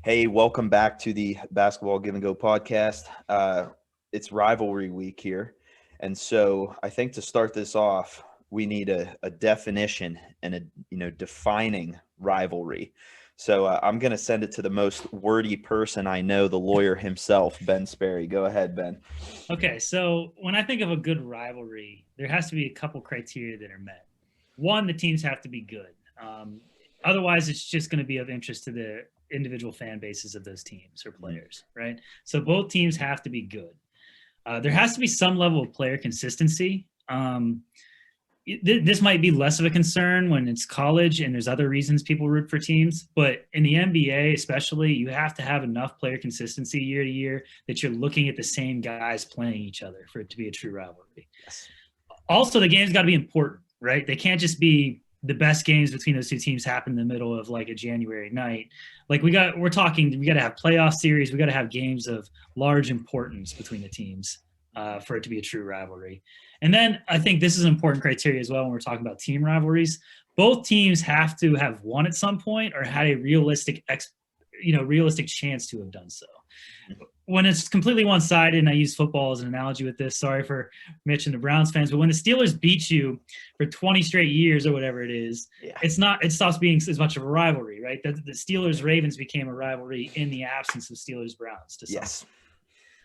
Hey, welcome back to the Basketball Give and Go podcast. It's rivalry week here. And so I think to start this off, we need a definition and defining rivalry. So I'm going to send it to the most wordy person I know, the lawyer himself, Ben Sperry. Go ahead, Ben. Okay, so when I think of a good rivalry, there has to be a couple criteria that are met. One, the teams have to be good. Otherwise, it's just going to be of interest to the individual fan bases of those teams or players, right? So both teams have to be good. There has to be some level of player consistency. This might be less of a concern when it's college and there's other reasons people root for teams, but in the NBA especially, you have to have enough player consistency year to year that you're looking at the same guys playing each other for it to be a true rivalry. Yes. Also, the game's got to be important, right? They can't just be the best games between those two teams happen in the middle of like a January night. Like we got to have playoff series. We got to have games of large importance between the teams for it to be a true rivalry. And then I think this is an important criteria as well when we're talking about team rivalries. Both teams have to have won at some point or had a realistic chance to have done so. When it's completely one-sided, and I use football as an analogy with this, sorry for Mitch and the Browns fans, but when the Steelers beat you for 20 straight years or whatever it is, it stops being as much of a rivalry, right? The Steelers-Ravens became a rivalry in the absence of Steelers-Browns to some extent.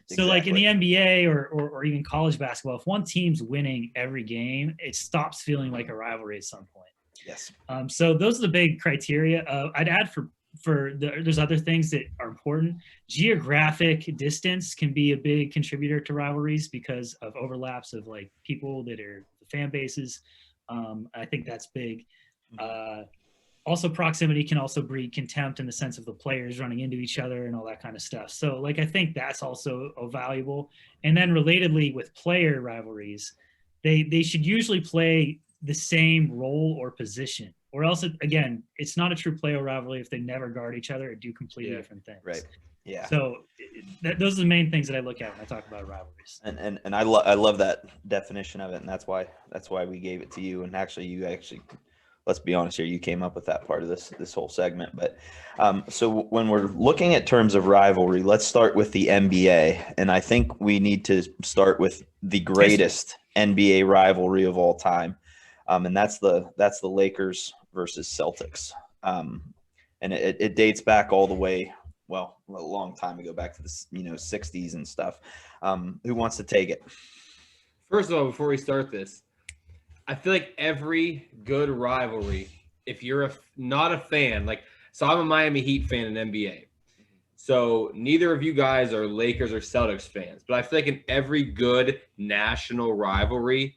So exactly. Like in the NBA or even college basketball, if one team's winning every game, it stops feeling like a rivalry at some point. Yes. So those are the big criteria. I'd add there's other things that are important. Geographic distance can be a big contributor to rivalries because of overlaps of like people that are the fan bases. I think that's big. Also, proximity can also breed contempt in the sense of the players running into each other and all that kind of stuff. So, like, I think that's also valuable. And then, relatedly, with player rivalries, they should usually play the same role or position, or else, again, it's not a true player rivalry if they never guard each other or do completely different things. Right. Yeah. So, those are the main things that I look at when I talk about rivalries. And I love that definition of it, and that's why we gave it to you. And actually, let's be honest here, you came up with that part of this whole segment. But so when we're looking at terms of rivalry, let's start with the NBA. And I think we need to start with the greatest NBA rivalry of all time. And that's the Lakers versus Celtics. And it dates back all the way, well, a long time ago, back to the 60s and stuff. Who wants to take it? First of all, before we start this, I feel like every good rivalry, if you're not a fan, so I'm a Miami Heat fan in NBA. So neither of you guys are Lakers or Celtics fans. But I feel like in every good national rivalry,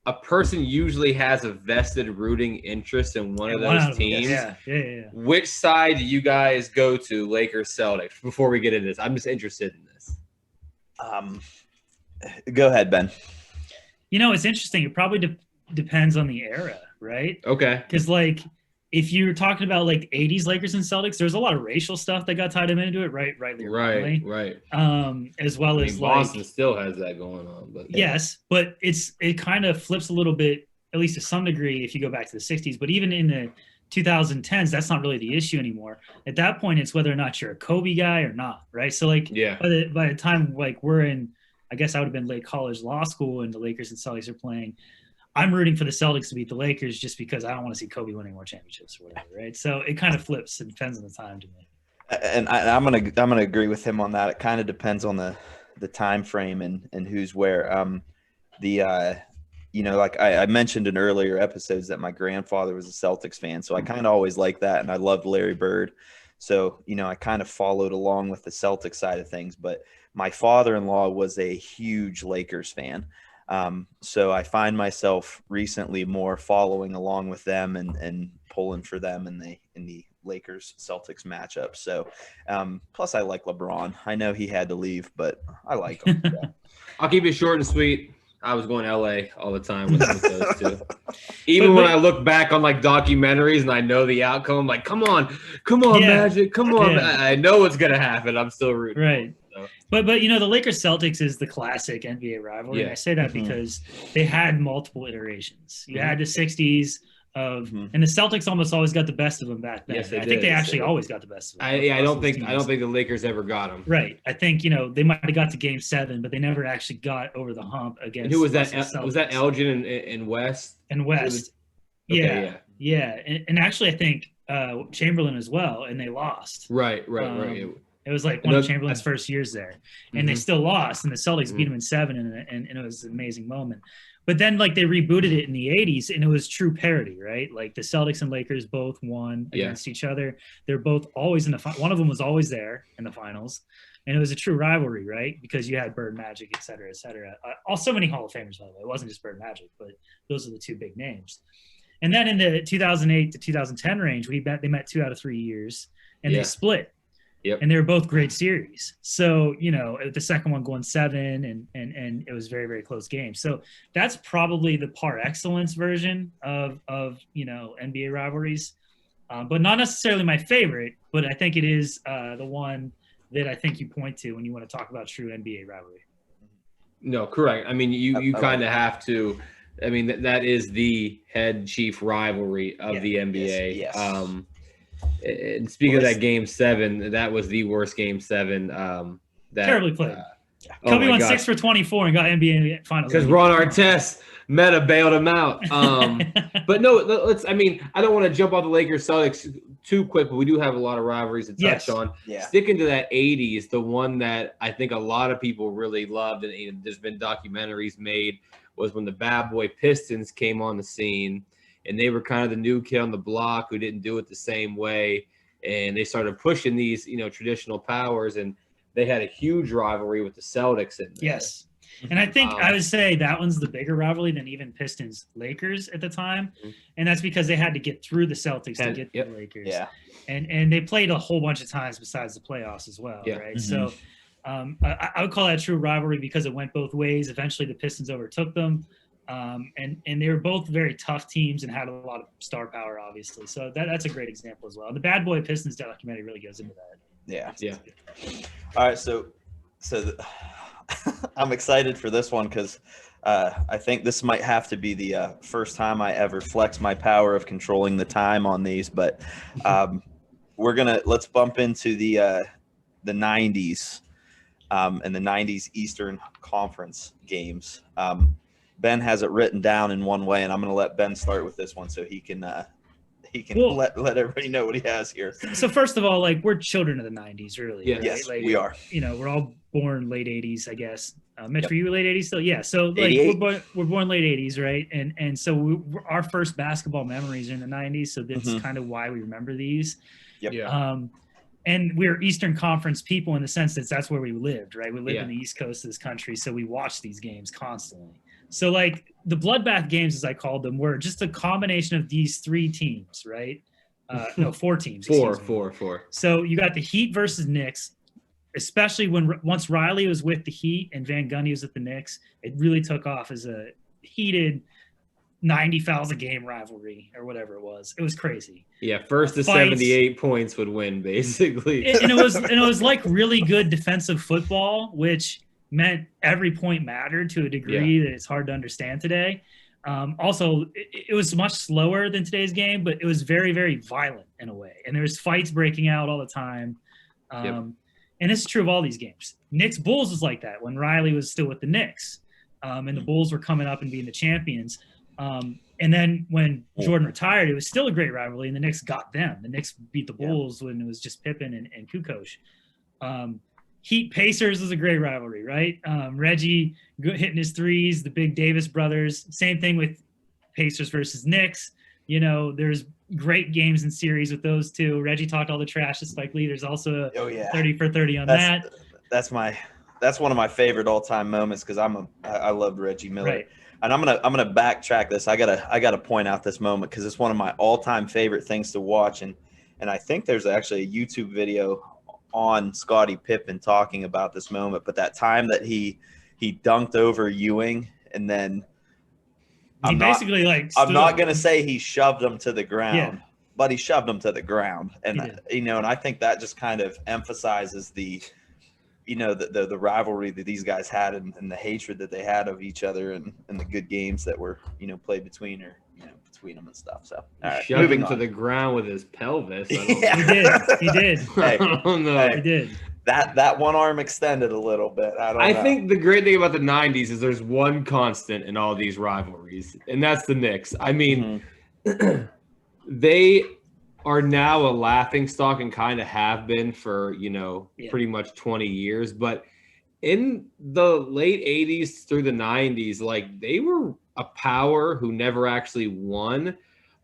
a person usually has a vested rooting interest in one of those teams. Yeah. Which side do you guys go to, Lakers, Celtics? Before we get into this, I'm just interested in this. Go ahead, Ben. It's interesting. It probably depends on the era, right? Okay. Because, if you're talking about, 80s Lakers and Celtics, there's a lot of racial stuff that got tied into it, rightly or wrongly. Right. As well as, Boston still has that going on. But yes, but it kind of flips a little bit, at least to some degree, if you go back to the 60s. But even in the 2010s, that's not really the issue anymore. At that point, it's whether or not you're a Kobe guy or not, right? So, by the time, we're in – I guess I would have been late college law school and the Lakers and Celtics are playing. I'm rooting for the Celtics to beat the Lakers just because I don't want to see Kobe winning more championships or whatever, right? So it kind of flips. It depends on the time to me. And I'm gonna agree with him on that. It kind of depends on the time frame and who's where. I mentioned in earlier episodes that my grandfather was a Celtics fan, so I kind of always liked that, and I loved Larry Bird. So I kind of followed along with the Celtics side of things, but my father-in-law was a huge Lakers fan. So I find myself recently more following along with them and pulling for them in the Lakers Celtics matchup. So plus I like LeBron. I know he had to leave, but I like him. Yeah. I'll keep it short and sweet. I was going to LA all the time with those two. Even when I look back on documentaries and I know the outcome, I'm like, come on, Magic, come on. Yeah. I know what's gonna happen. I'm still rooting. Right. So. But the Lakers Celtics is the classic NBA rivalry. Yeah. And I say that because they had multiple iterations. You had the 60s of, Mhm. and the Celtics almost always got the best of them back then. Yes, they I think did. they Yes, actually they did. always got the best of them. I don't think the Lakers ever got him. Right. I think, they might have got to game 7, but they never actually got over the hump against. And who was that? Celtics. Was that Elgin and West? And West. Okay, yeah. And actually, I think Chamberlain as well, and they lost. Right. It was like one of Chamberlain's first years there, and they still lost, and the Celtics beat them in 7, and it was an amazing moment. But then, like, they rebooted it in the 80s, and it was true parity, right? Like, the Celtics and Lakers both won against each other. They're both always in the – one of them was always there in the finals, and it was a true rivalry, right? Because you had Bird, Magic, et cetera, et cetera. Also many Hall of Famers, by the way. It wasn't just Bird, Magic, but those are the two big names. And then in the 2008 to 2010 range, they met 2 out of 3 years, and they split. Yep. And they were both great series. So, the second one going 7 and it was very, very close games. So that's probably the par excellence version of NBA rivalries. But not necessarily my favorite, but I think it is the one that I think you point to when you want to talk about true NBA rivalry. No, correct. I mean, you kind of have to. I mean, that is the head chief rivalry of the NBA. Yes. And speaking of that game 7, that was the worst game 7. Terribly played. Kobe went 6 for 24 and got NBA Finals. Because Ron Artest meta bailed him out. But no, let's. I mean, I don't want to jump off the Lakers Celtics too quick, but we do have a lot of rivalries to touch on. Yeah. Sticking to that 80s, the one that I think a lot of people really loved, and there's been documentaries made, was when the Bad Boy Pistons came on the scene. And they were kind of the new kid on the block who didn't do it the same way. And they started pushing these, traditional powers. And they had a huge rivalry with the Celtics in there. Yes. And I think I would say that one's the bigger rivalry than even Pistons-Lakers at the time. And that's because they had to get through the Celtics to get to the Lakers. Yeah. And they played a whole bunch of times besides the playoffs as well, right? So I would call that a true rivalry because it went both ways. Eventually the Pistons overtook them. And they were both very tough teams and had a lot of star power, obviously. So that's a great example as well. The Bad Boy Pistons documentary really goes into that. Yeah. All right, so I'm excited for this one because I think this might have to be the first time I ever flex my power of controlling the time on these. But let's bump into the 90s and the 90s Eastern Conference games. Ben has it written down in one way, and I'm going to let Ben start with this one so he can let everybody know what he has here. So first of all, like, we're children of the 90s, really. Yeah. Right? Yes, like, we are. We're all born late 80s, I guess. Mitch, were you late 80s still? Yeah. So like 88. we're born late 80s, right? And so our first basketball memories are in the 90s. So that's kind of why we remember these. Yep. Yeah. And we're Eastern Conference people in the sense that that's where we lived, right? We lived in the East Coast of this country, so we watched these games constantly. So, like, the bloodbath games, as I called them, were just a combination of these 3 teams, right? No, 4 teams. Four. So you got the Heat versus Knicks, especially once Riley was with the Heat and Van Gundy was with the Knicks. It really took off as a heated 90 fouls a game rivalry or whatever it was. It was crazy. Yeah, first to 78 points would win, basically. And it was like really good defensive football, which meant every point mattered to a degree that it's hard to understand today. Also, it was much slower than today's game, but it was very, very violent in a way. And there was fights breaking out all the time. And this is true of all these games. Knicks Bulls was like that when Riley was still with the Knicks. And the Bulls were coming up and being the champions. And then when Jordan retired, it was still a great rivalry, and the Knicks got them. The Knicks beat the Bulls when it was just Pippen and Kukoc. Heat Pacers was a great rivalry, right? Reggie hitting his threes, the big Davis brothers. Same thing with Pacers versus Knicks. There's great games and series with those two. Reggie talked all the trash to Spike Lee. There's also a 30 for 30 on that. That's one of my favorite all-time moments because I loved Reggie Miller. Right. And I'm gonna backtrack this. I gotta point out this moment because it's one of my all-time favorite things to watch, and I think there's actually a YouTube video on Scottie Pippen talking about this moment. But that time that he dunked over Ewing, and then I'm not gonna say he shoved him to the ground, but he shoved him to the ground, and and I think that just kind of emphasizes the rivalry that these guys had and the hatred that they had of each other and the good games that were, played between between them and stuff. So, all right, Shoved moving him to on. the ground with his pelvis. I don't Yeah. He did. Hey, I don't know. hey. He did. That one arm extended a little bit. I don't know. I think the great thing about the 90s is there's one constant in all these rivalries, and that's the Knicks. I mean, they are now a laughingstock and kind of have been for, pretty much 20 years. But in the late 80s through the 90s, like they were a power who never actually won,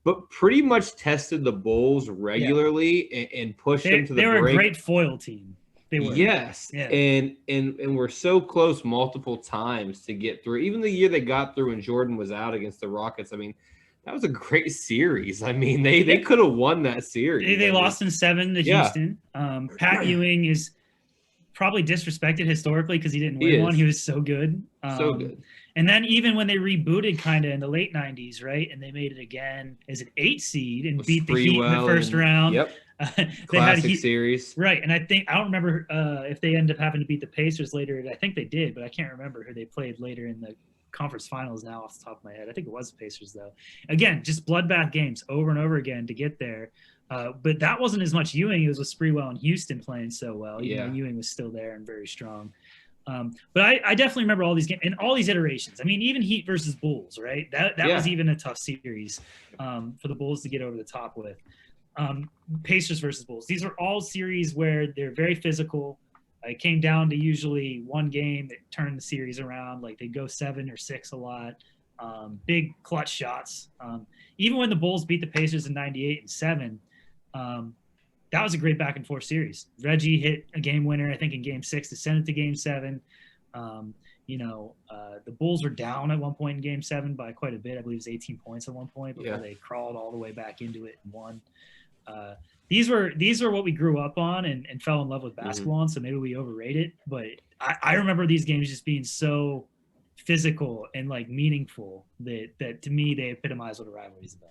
but pretty much tested the Bulls regularly and pushed them to the brink. They were a great foil team. They were. Yes. Yeah. And we're so close multiple times to get through. Even the year they got through when Jordan was out against the Rockets, I mean, that was a great series. I mean, they could have won that series. They lost in 7 to Houston. Pat Ewing is probably disrespected historically because he didn't win one. He was so good. So good. And then even when they rebooted kind of in the late 90s, right? And they made it again as an 8 seed and beat the Heat in the first round. Yep. They Classic series. Right. And I don't remember if they ended up having to beat the Pacers later. I think they did, but I can't remember who they played later in the conference finals now off the top of my head. I think it was the Pacers, though. Again, just bloodbath games over and over again to get there. But that wasn't as much Ewing. It was with Sprewell and Houston playing so well. Even though Ewing was still there and very strong. But I definitely remember all these games and all these iterations. I mean, even Heat versus Bulls, right? That was even a tough series for the Bulls to get over the top with. Pacers versus Bulls. These are all series where they're very physical. It came down to usually one game that turned the series around. Like they go 7 or 6 a lot. Big clutch shots. Even when the Bulls beat the Pacers in 98 and 7, that was a great back and forth series. Reggie hit a game winner, I think, in game 6 to send it to game 7. The Bulls were down at one point in game 7 by quite a bit. I believe it was 18 points at one point before they crawled all the way back into it and won. These were what we grew up on and fell in love with basketball on, so maybe we overrate it. But I remember these games just being so physical and like meaningful that to me they epitomize what a rivalry is about.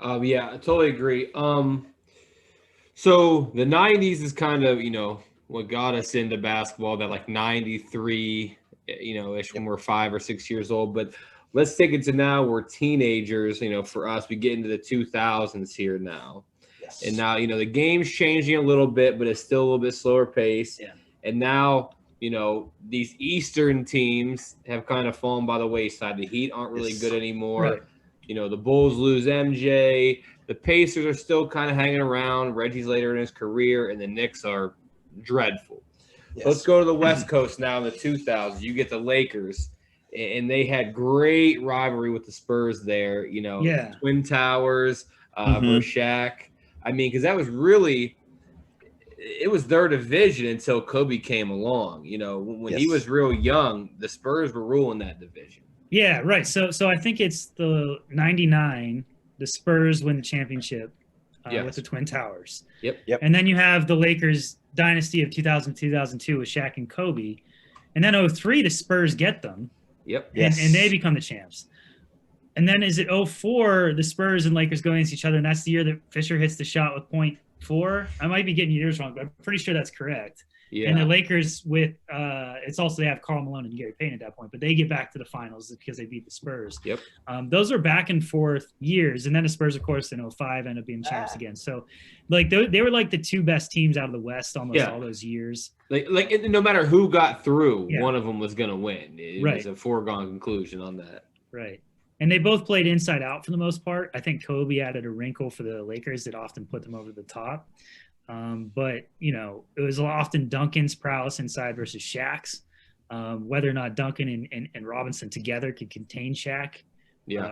I totally agree. So the 90s is kind of, what got us into basketball, that like 93, ish when we're 5 or 6 years old. But let's take it to now. We're teenagers, for us, we get into the 2000s here now. Yes. And now, the game's changing a little bit, but it's still a little bit slower pace. Yeah. And now, these Eastern teams have kind of fallen by the wayside. The Heat aren't really good anymore. Right. The Bulls lose MJ. The Pacers are still kind of hanging around. Reggie's later in his career, and the Knicks are dreadful. Yes. Let's go to the West Coast now in the 2000s. You get the Lakers, and they had great rivalry with the Spurs there. Twin Towers, versus Shaq. I mean, because that was really – it was their division until Kobe came along. When he was real young, the Spurs were ruling that division. Yeah, right. So I think it's the 99 – the Spurs win the championship with the Twin Towers. Yep. And then you have the Lakers dynasty of 2000-2002 with Shaq and Kobe. And then 2003, the Spurs get them. Yep. And they become the champs. And then is it 2004, the Spurs and Lakers go against each other, and that's the year that Fisher hits the shot with .4? I might be getting years wrong, but I'm pretty sure that's correct. Yeah. And the Lakers with it's also they have Karl Malone and Gary Payton at that point, but they get back to the finals because they beat the Spurs. Yep. Those are back and forth years, and then the Spurs, of course, in 2005 end up being champs again. So, like they were like the 2 best teams out of the West almost all those years. Like no matter who got through, one of them was going to win. It was a foregone conclusion on that. Right. And they both played inside out for the most part. I think Kobe added a wrinkle for the Lakers that often put them over the top. But, it was often Duncan's prowess inside versus Shaq's. Whether or not Duncan and Robinson together could contain Shaq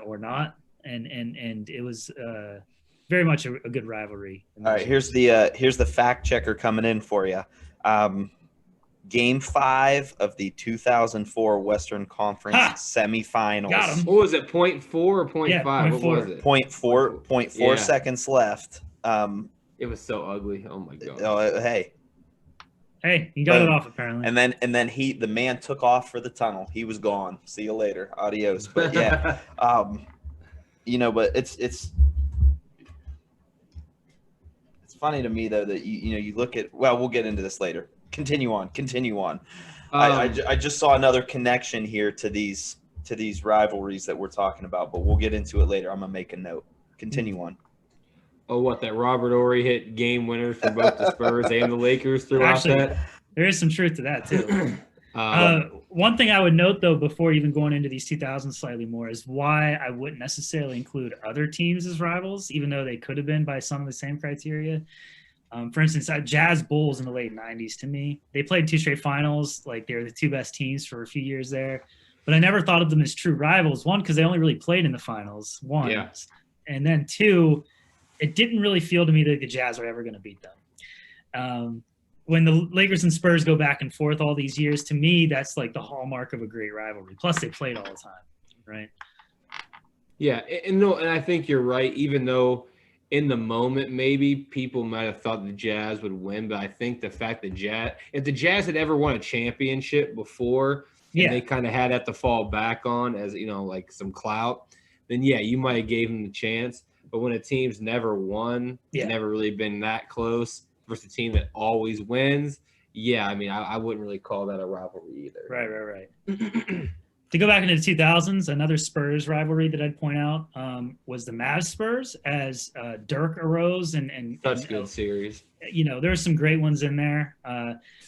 or not. And it was very much a good rivalry. All right, here's the fact checker coming in for you. Game 5 of the 2004 Western Conference semifinals. Got him. What was it, 0.4 or 0.5? Yeah, what was it? 0.4 seconds left. It was so ugly. Oh, my God. Hey, you got it off, apparently. And then the man took off for the tunnel. He was gone. See you later. Adios. But, yeah, but it's funny to me, though, that, you look at – well, we'll get into this later. Continue on. I just saw another connection here to these to these rivalries that we're talking about, but we'll get into it later. I'm gonna make a note. Continue on. Oh, what, that Robert Horry hit game winners for both the Spurs and the Lakers throughout Actually, that? there is some truth to that too. One thing I would note, though, before even going into these 2000s slightly more, is why I wouldn't necessarily include other teams as rivals, even though they could have been by some of the same criteria. For instance, Jazz Bulls in the late 90s, to me, they played 2 straight finals. Like, they were the 2 best teams for a few years there. But I never thought of them as true rivals. 1, because they only really played in the finals. 1. Yeah. And then 2, it didn't really feel to me that the Jazz were ever going to beat them. When the Lakers and Spurs go back and forth all these years, to me, that's like the hallmark of a great rivalry. Plus, they played all the time, right? Yeah, and I think you're right. Even though in the moment, maybe people might have thought the Jazz would win, but I think the fact that if the Jazz had ever won a championship before, and they kind of had that to fall back on as, like some clout, then you might have gave them the chance. But when a team's never won, never really been that close, versus a team that always wins, I wouldn't really call that a rivalry either. Right. To go back into the 2000s, another Spurs rivalry that I'd point out was the Mavs Spurs, as Dirk arose and such good series. There were some great ones in there.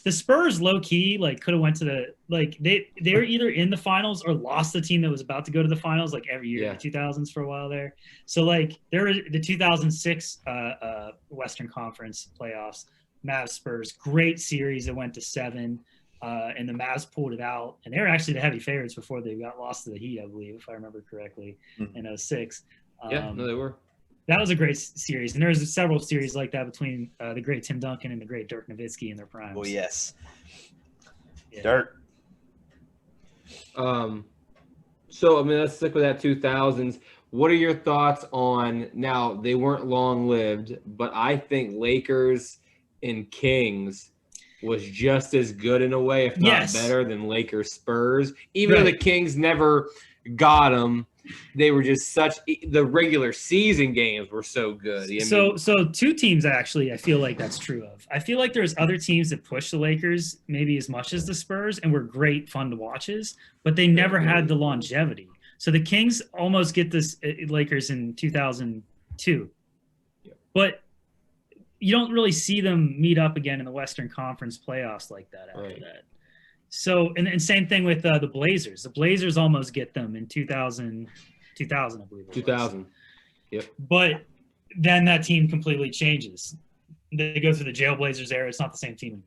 The Spurs low key could have went to they were either in the finals or lost the team that was about to go to the finals every year in the 2000s for a while there. So there were the 2006 Western Conference playoffs, Mavs Spurs, great series that went to 7. And the Mavs pulled it out, and they were actually the heavy favorites before they got lost to the Heat, I believe, if I remember correctly, in 06. They were. That was a great series, and there's several series like that between the great Tim Duncan and the great Dirk Nowitzki in their primes. Oh yes, Dirk. So let's stick with that 2000s. What are your thoughts on, now they weren't long lived, but I think Lakers and Kings was just as good in a way, if not better, than Lakers Spurs. Even though the Kings never got them, they were just the regular season games were so good. So 2 teams actually I feel like that's true of. I feel like there's other teams that pushed the Lakers maybe as much as the Spurs and were great fun to watches, but they never had the longevity. So the Kings almost get this Lakers in 2002. But you don't really see them meet up again in the Western Conference playoffs like that after that. So, and same thing with the Blazers. The Blazers almost get them in 2000, I believe. 2000. Yep. But then that team completely changes. They go through the Jailblazers era. It's not the same team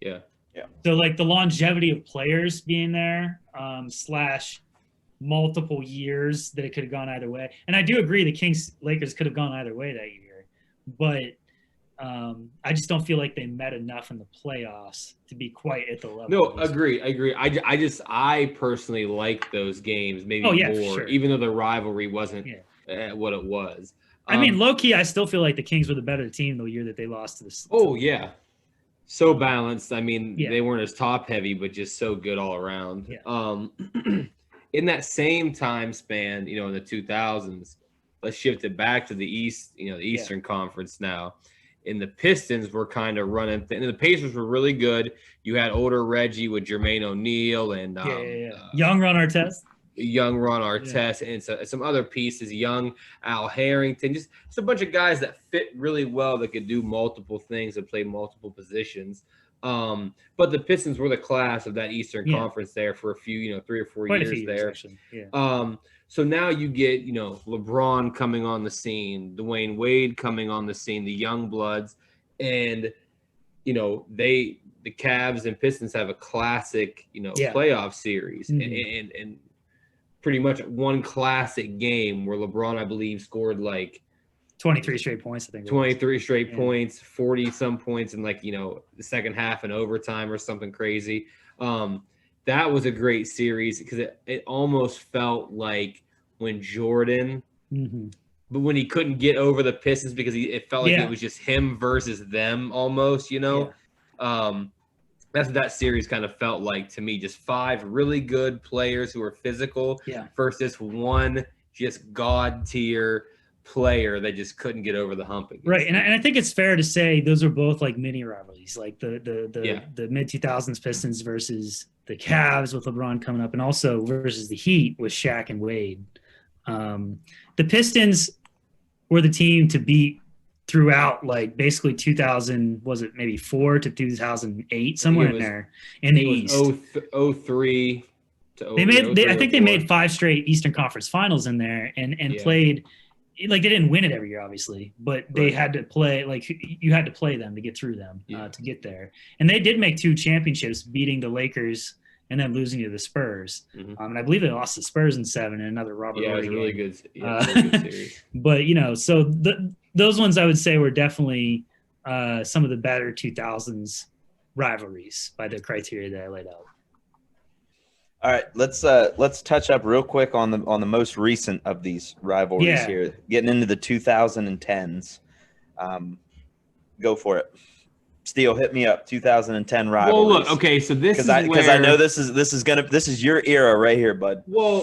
anymore. Yeah. So the longevity of players being there, / multiple years that it could have gone either way. And I do agree the Lakers could have gone either way that year. But I just don't feel like they met enough in the playoffs to be quite at the level. No, agree. I personally like those games maybe more, sure. Even though the rivalry wasn't what it was. Low key, I still feel like the Kings were the better team the year that they lost to the. Oh yeah, so balanced. They weren't as top heavy, but just so good all around. Yeah. In that same time span, in the 2000s, let's shift it back to the East. The Eastern Conference now. And the Pistons were kind of running, and the Pacers were really good. You had older Reggie with Jermaine O'Neal and young Ron Artest, and some other pieces, young Al Harrington, just a bunch of guys that fit really well that could do multiple things and play multiple positions. But the Pistons were the class of that Eastern Conference there for a few, 3 or 4 years there. So now you get, LeBron coming on the scene, Dwayne Wade coming on the scene, the young bloods, and the Cavs and Pistons have a classic, playoff series, and pretty much one classic game where LeBron, I believe, scored 23 straight points. I think 23 straight points, 40 some points in the second half and overtime or something crazy. That was a great series because it almost felt like when Jordan, but when he couldn't get over the Pistons because it felt like it was just him versus them almost, that's what that series kind of felt like to me. Just 5 really good players who are physical versus one just god tier player that just couldn't get over the hump against Right, and them. I think it's fair to say those are both like mini rivalries, like the mid 2000s Pistons versus the Cavs with LeBron coming up, and also versus the Heat with Shaq and Wade. The Pistons were the team to beat throughout, like basically 2000, was it maybe 4 to 2008, somewhere in there in the East. 03 to I think they made 5 straight Eastern Conference Finals in there, and played. Like they didn't win it every year, obviously, but they had to play. Like you had to play them to get through them to get there. And they did make 2 championships, beating the Lakers and then losing to the Spurs. And I believe they lost the Spurs in 7 in another Robert. Yeah, it was a really good. Really good series. But so those ones I would say were definitely some of the better 2000s rivalries by the criteria that I laid out. All right, let's touch up real quick on the most recent of these rivalries here. Getting into the 2010s. Go for it. Steele, hit me up. 2010 rivalries. Well, look, okay, so this is because I know this is your era right here, bud. Well,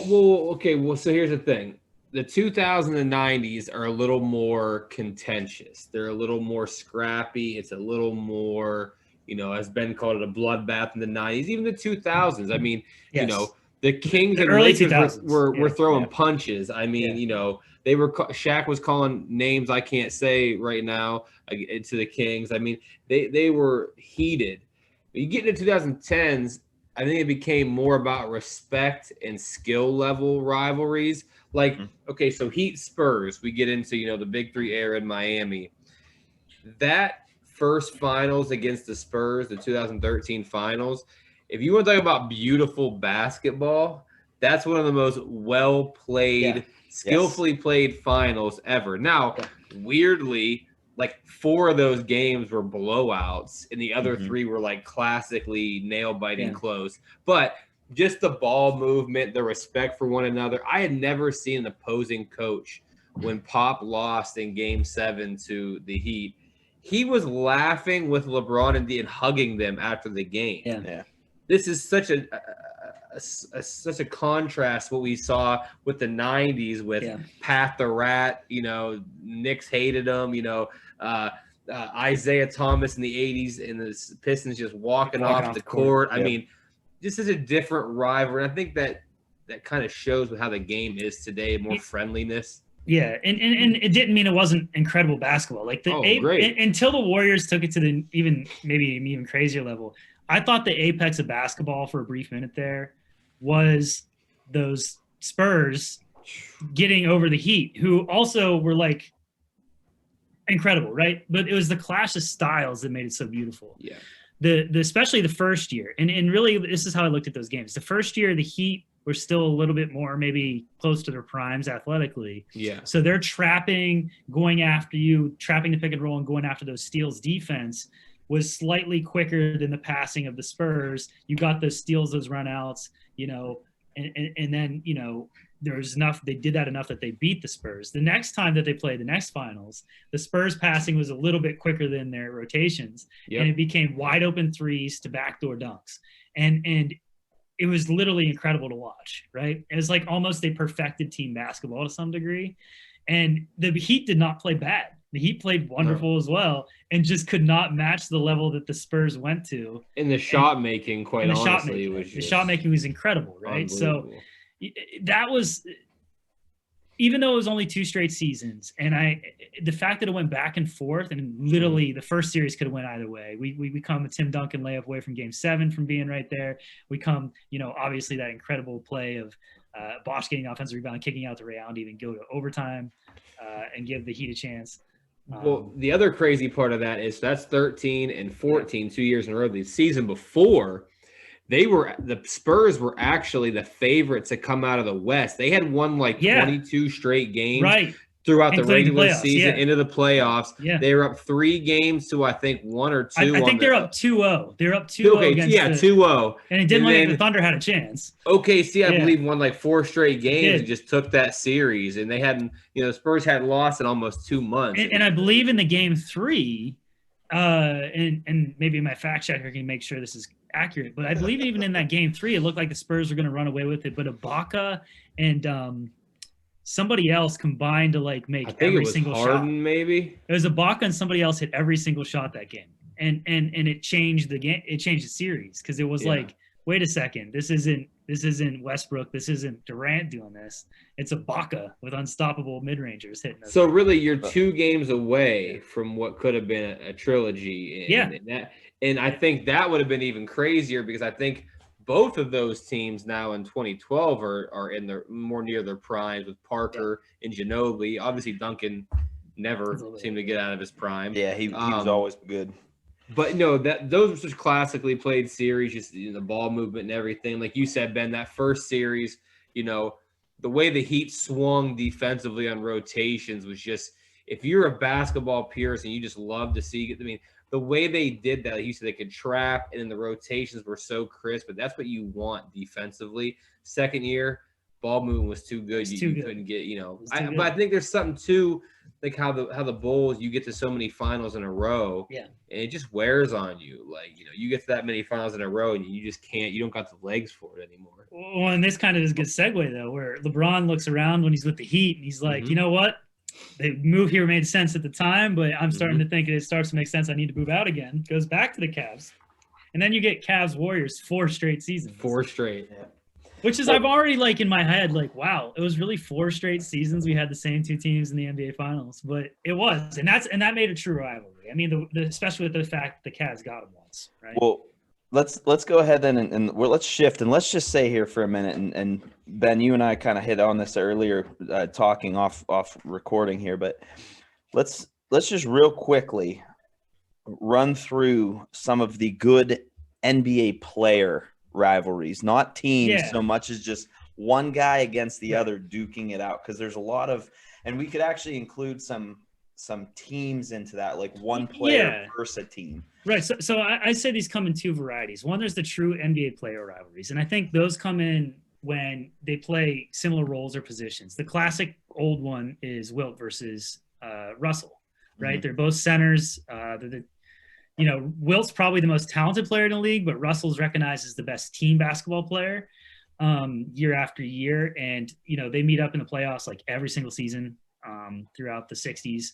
okay. Well, so here's the thing: the 2090s are a little more contentious. They're a little more scrappy. It's a little more. As Ben called it, a bloodbath in the 90s, even the 2000s. I mean, the Kings and early Lakers were throwing punches. I mean, Shaq was calling names I can't say right now to the Kings. I mean, they were heated. But you get into 2010s, I think it became more about respect and skill level rivalries. Like, okay, so Heat Spurs, we get into, the Big Three era in Miami. That first finals against the Spurs, the 2013 finals, if you want to talk about beautiful basketball, that's one of the most well-played, skillfully played finals ever. Now, weirdly, like 4 of those games were blowouts, and the other 3 were like classically nail-biting close. But just the ball movement, the respect for one another. I had never seen an opposing coach when Pop lost in Game 7 to the Heat. He was laughing with LeBron and hugging them after the game. Yeah. This is such a contrast what we saw with the 90s with Pat the Rat. Knicks hated him. Isaiah Thomas in the 80s and the Pistons just walking off the court. I mean, this is a different rivalry. I think that kind of shows how the game is today, more friendliness. Yeah, and it didn't mean it wasn't incredible basketball. Like until the Warriors took it to the even crazier level. I thought the apex of basketball for a brief minute there was those Spurs getting over the Heat, who also were like incredible, right? But it was the clash of styles that made it so beautiful. Yeah. Especially the first year, and really this is how I looked at those games. The first year, the Heat were still a little bit more maybe close to their primes athletically. Yeah. So they're going after you, trapping the pick and roll and going after those steals. Defense was slightly quicker than the passing of the Spurs. You got those steals, those runouts, and then, there's enough. They did that enough that they beat the Spurs. The next time that they played the next finals, the Spurs passing was a little bit quicker than their rotations. And it became wide open threes to backdoor dunks. And it was literally incredible to watch, right? It was like almost a perfected team basketball to some degree. And the Heat did not play bad. The Heat played wonderful as well and just could not match the level that the Spurs went to. In the shot making, quite honestly. The shot making was incredible, right? So that was – even though it was only 2 straight seasons, and the fact that it went back and forth, and literally the first series could have went either way. We come a Tim Duncan layup away from Game 7 from being right there. We come, obviously that incredible play of Bosh getting offensive rebound, kicking out to Ray Allen to even go to overtime and give the Heat a chance. Well, the other crazy part of that is that's 13 and 14, 2 years in a row. The season before, the Spurs were actually the favorites to come out of the West. They had won 22 straight games throughout the regular season into the playoffs. Yeah. They were up 3 games to I think 1 or 2. I think they're up 2-0. They're up 2-0. Okay, 2-0. And it didn't look like the Thunder had a chance. OKC, I believe, won 4 straight games and just took that series. And they hadn't, the Spurs hadn't lost in almost 2 months. And I believe in the Game 3, and maybe my fact checker can make sure this is accurate, but I believe even in that Game 3, it looked like the Spurs were going to run away with it. But Ibaka and somebody else combined to like make I think every it was single Harden, shot. maybe. It was Ibaka and somebody else hit every single shot that game, and it changed the game. It changed the series because it was like, wait a second, this isn't Westbrook, this isn't Durant doing this. It's Ibaka with unstoppable mid rangers hitting us. So really, you're 2 games away from what could have been a trilogy. And I think that would have been even crazier because I think both of those teams now in 2012 are in their more near their primes with Parker and Ginobili. Obviously, Duncan never seemed to get out of his prime. Yeah, he was always good. But no, those were such classically played series, just the ball movement and everything. Like you said, Ben, that first series, the way the Heat swung defensively on rotations was just, if you're a basketball purist and you just love to see it, I mean, the way they did that, like you said, they could trap, and then the rotations were so crisp, but that's what you want defensively. Second year, ball movement was too good. You couldn't get, but I think there's something too, like how the Bulls, you get to so many finals in a row, and it just wears on you. Like, you get to that many finals in a row, and you just can't, you don't got the legs for it anymore. Well, and this kind of is a good segue, though, where LeBron looks around when he's with the Heat, and he's like, you know what? The move here made sense at the time, but I'm starting to think it starts to make sense. I need to move out again. Goes back to the Cavs. And then you get Cavs Warriors 4 straight seasons. 4 straight. Yeah. Which is, I've already like in my head, like, wow, it was really 4 straight seasons. We had the same 2 teams in the NBA finals, but it was, and that made a true rivalry. I mean, especially with the fact the Cavs got them once, right? Well, let's go ahead then and let's shift, and let's just say here for a minute, and Ben, you and I kind of hit on this earlier, talking off recording here, but let's just real quickly run through some of the good NBA player rivalries, not teams so much as just one guy against the other duking it out, because there's a lot of, and we could actually include some teams into that, like one player versus a team. Right. So I say these come in 2 varieties. One, there's the true NBA player rivalries, and I think those come in when they play similar roles or positions. The classic old one is Wilt versus Russell, right? They're both centers. Wilt's probably the most talented player in the league, but Russell's recognized as the best team basketball player year after year. And, they meet up in the playoffs like every single season throughout the 60s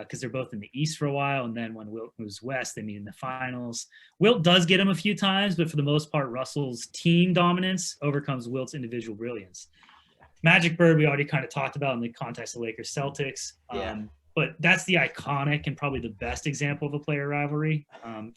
because they're both in the East for a while. And then when Wilt moves west, they meet in the finals. Wilt does get him a few times, but for the most part, Russell's team dominance overcomes Wilt's individual brilliance. Magic Bird, we already kind of talked about in the context of Lakers-Celtics. But that's the iconic and probably the best example of a player rivalry.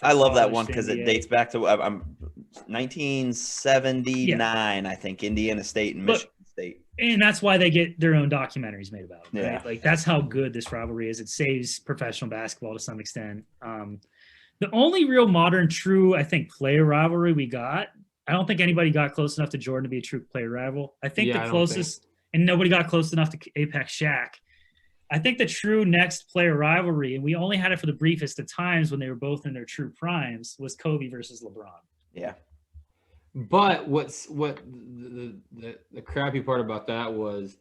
I love that one because it dates back to 1979, I think, Indiana State and Michigan State. And that's why they get their own documentaries made about it. Right? Like, that's how good this rivalry is. It saves professional basketball to some extent. The only real modern, true, I think, player rivalry we got, I don't think anybody got close enough to Jordan to be a true player rival. I think the closest, and nobody got close enough to Apex Shaq. I think the true next player rivalry, and we only had it for the briefest of times when they were both in their true primes, was Kobe versus LeBron. Yeah. But what the crappy part about that was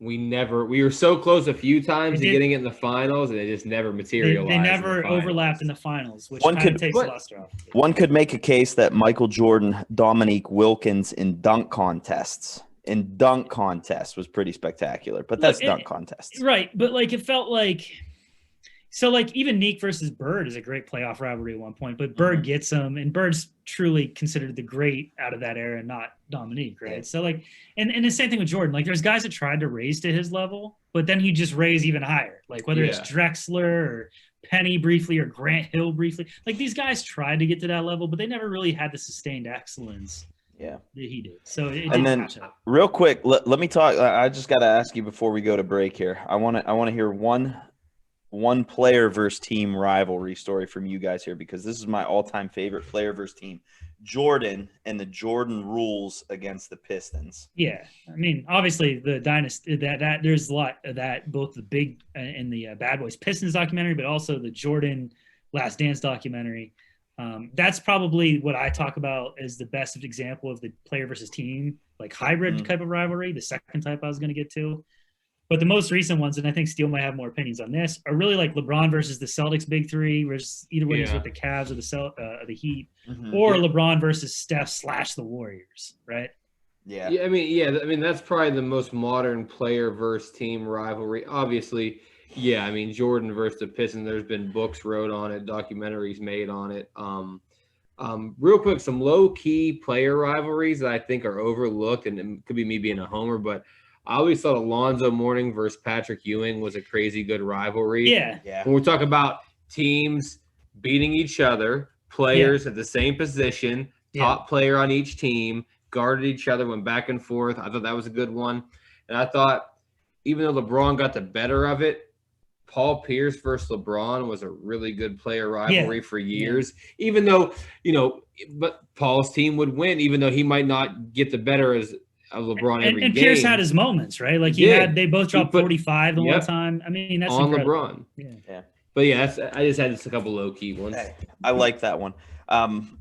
we were so close a few times to getting it in the finals, and it just never materialized. They never overlapped in the finals, which kind of takes luster off. One could make a case that Michael Jordan, Dominique Wilkins in dunk contests was pretty spectacular, but that's dunk contests. Right. But it felt like, so even Neek versus Bird is a great playoff rivalry at one point, but Bird gets him, and Bird's truly considered the great out of that era, not Dominique. Right. So and the same thing with Jordan, there's guys that tried to raise to his level, but then he just raised even higher. Whether it's Drexler or Penny briefly or Grant Hill briefly, these guys tried to get to that level, but they never really had the sustained excellence. Yeah, he did. So it didn't match up. Real quick, let me talk. I just got to ask you before we go to break here. I want to hear one player versus team rivalry story from you guys here, because this is my all-time favorite player versus team. Jordan and the Jordan rules against the Pistons. Yeah, I mean, obviously the dynasty that there's a lot of that, both the big and the Bad Boys Pistons documentary, but also the Jordan Last Dance documentary. That's probably what I talk about as the best example of the player versus team, hybrid type of rivalry, the second type I was going to get to. But the most recent ones, and I think Steele might have more opinions on this, are really LeBron versus the Celtics big three, versus either when he's with the Cavs or the Heat, or LeBron versus Steph / the Warriors, right? Yeah. Yeah, I mean that's probably the most modern player versus team rivalry. Obviously, yeah, I mean Jordan versus the Pistons. There's been books wrote on it, documentaries made on it. Real quick, some low key player rivalries that I think are overlooked, and it could be me being a homer, but I always thought Alonzo Mourning versus Patrick Ewing was a crazy good rivalry. Yeah. Yeah. When we talk about teams beating each other, players at the same position, top player on each team, guarded each other, went back and forth. I thought that was a good one. And I thought, even though LeBron got the better of it, Paul Pierce versus LeBron was a really good player rivalry for years. Even though, but Paul's team would win, even though he might not get the better of LeBron every and game. Pierce had his moments, right? Like they both dropped 45 the one time. I mean, that's on incredible. LeBron. Yeah. But yeah, I just had just a couple low key ones. Hey, I like that one.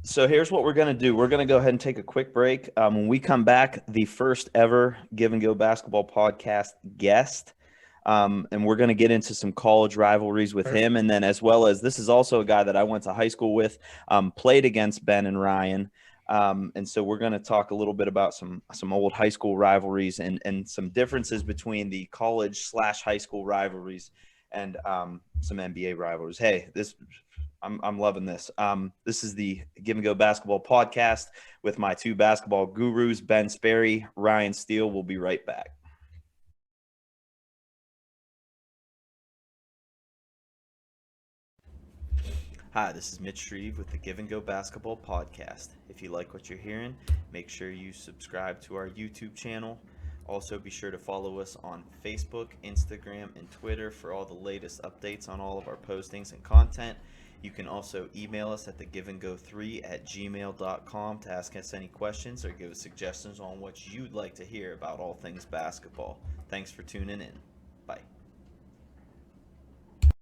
So here's what we're going to do. We're going to go ahead and take a quick break. When we come back, the first ever Give and Go Basketball podcast guest, and we're going to get into some college rivalries with him. And then as well as this is also a guy that I went to high school with, played against Ben and Ryan. And so we're going to talk a little bit about some old high school rivalries and some differences between the college/high school rivalries and some NBA rivalries. Hey, I'm loving this. This is the Give and Go Basketball podcast with my two basketball gurus, Ben Sperry, Ryan Steele. We'll be right back. Hi, this is Mitch Shreve with the Give and Go Basketball podcast. If you like what you're hearing, make sure you subscribe to our YouTube channel. Also, be sure to follow us on Facebook, Instagram, and Twitter for all the latest updates on all of our postings and content. You can also email us at thegiveandgo3@gmail.com to ask us any questions or give us suggestions on what you'd like to hear about all things basketball. Thanks for tuning in. Bye.